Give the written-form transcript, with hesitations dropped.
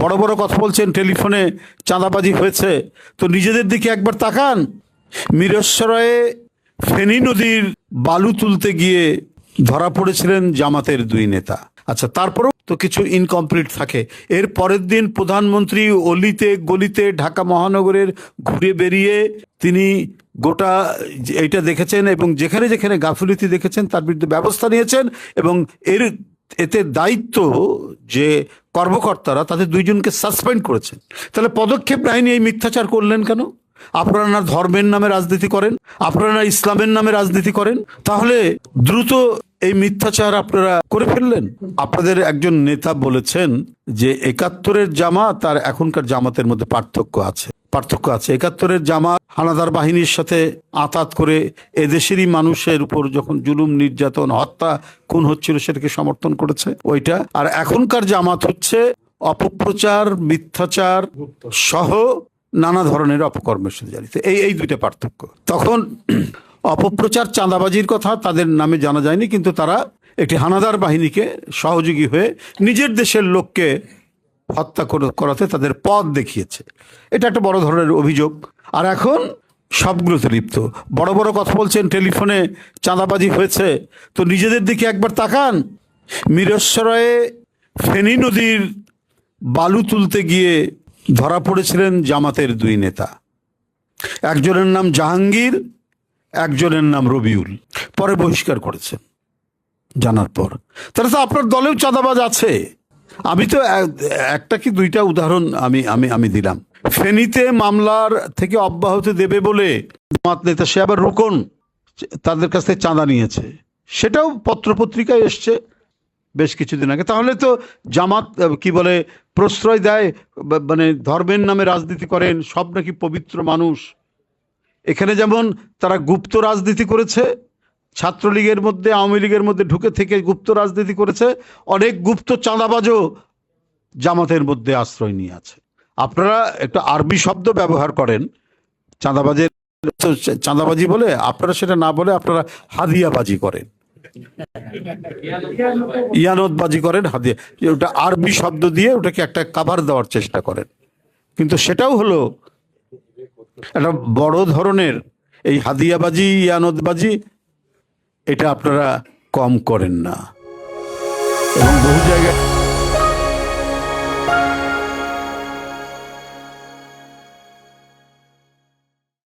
বড় বড় কথা বলছেন, টেলিফোনে চাঁদাবাজি হয়েছে, তো নিজেদের দিকে একবার তাকান। মিরসরায়ে ফেনী নদীর বালু তুলতে গিয়ে ধরা পড়েছিলেন জামাতের দুই নেতা। আচ্ছা, তারপরেও তো কিছু ইনকমপ্লিট থাকে। এর পরের দিন প্রধানমন্ত্রী অলিতে গলিতে ঢাকা মহানগরের ঘুরে বেরিয়ে তিনি গোটা এইটা দেখেছেন এবং যেখানে যেখানে গাফিলতি দেখেছেন তার বিরুদ্ধে ব্যবস্থা নিয়েছেন এবং এতে দায়িত্ব যে কর্মকর্তারা তাদের দুইজনকে সাসপেন্ড করেছেন। তাহলে পদক্ষেপ নেয়নি, এই মিথ্যাচার করলেন কেন? আপনারা না ধর্মের নামে রাজনীতি করেন, আপনারা না ইসলামের নামে রাজনীতি করেন, তাহলে দ্রুত এই মিথ্যাচার আপনারা করে ফেললেন। আপনাদের একজন নেতা বলেছেন যে ৭১-এর জামাত আর এখনকার জামাতের মধ্যে পার্থক্য আছে। ৭১-এর জামাত হানাদার বাহিনীর সাথে আঁতাত করে এদেশেরই মানুষের উপর যখন জুলুম, নির্যাতন, হত্যা, খুন হচ্ছিল সেটাকে সমর্থন করেছে ওইটা। আর এখনকার জামাত হচ্ছে অপপ্রচার, মিথ্যাচার সহ নানা ধরনের অপকর্মের সাথে জড়িত। এই দুইটা পার্থক্য। তখন অপপ্রচার, চাঁদাবাজির কথা তাদের নামে জানা যায়নি, কিন্তু তারা একটি হানাদার বাহিনীকে সহযোগী হয়ে নিজের দেশের লোককে হত্যা করাতে তাদের পথ দেখিয়েছে। এটা একটা বড় ধরনের অভিযোগ। আর এখন সবগুলোতে লিপ্ত। বড় বড় কথা বলছেন, টেলিফোনে চাঁদাবাজি হয়েছে, তো নিজেদের দিকে একবার তাকান। মিরসরায়ে ফেনী নদীর বালু তুলতে গিয়ে ধরা পড়েছিলেন জামাতের দুই নেতা। একজনের নাম জাহাঙ্গীর, একজনের নাম রবিউল। পরে বহিষ্কার করেছেন জানার পর। তাহলে তো আপনার দলেও চাঁদাবাজ আছে। আমি তো একটা কি দুইটা উদাহরণ আমি দিলাম। ফেনীতে মামলার থেকে অব্যাহতি দেবে বলে জামাত নেতা, সে আবার রুকন, তাদের কাছ থেকে চাঁদা নিয়েছে, সেটাও পত্রপত্রিকায় এসছে বেশ কিছুদিন আগে। তাহলে তো জামাত কি বলে প্রশ্রয় দেয়, মানে ধর্মের নামে রাজনীতি করেন, সব নাকি পবিত্র মানুষ। এখানে যেমন তারা গুপ্ত রাজনীতি করেছে, ছাত্রলীগের মধ্যে, আওয়ামী লীগের মধ্যে ঢুকে থেকে গুপ্ত রাজনীতি করেছে, অনেক গুপ্ত চাঁদাবাজও জামাতের মধ্যে আশ্রয় নিয়ে আছে। আপনারা একটা আরবি শব্দ ব্যবহার করেন চাঁদাবাজের, চাঁদাবাজি বলে, আপনারা সেটা না বলে আপনারা হাদিয়াবাজি করেন, ইয়ানতবাজি করেন, হাদিয়া, ওটা আরবি শব্দ দিয়ে ওটাকে একটা কাভার দেওয়ার চেষ্টা করেন। কিন্তু সেটাও হলো একটা বড় ধরনের এই হাদিয়াবাজি, ইয়ানতবাজি, এটা আপনারা কম করেন না এবং বহু জায়গায়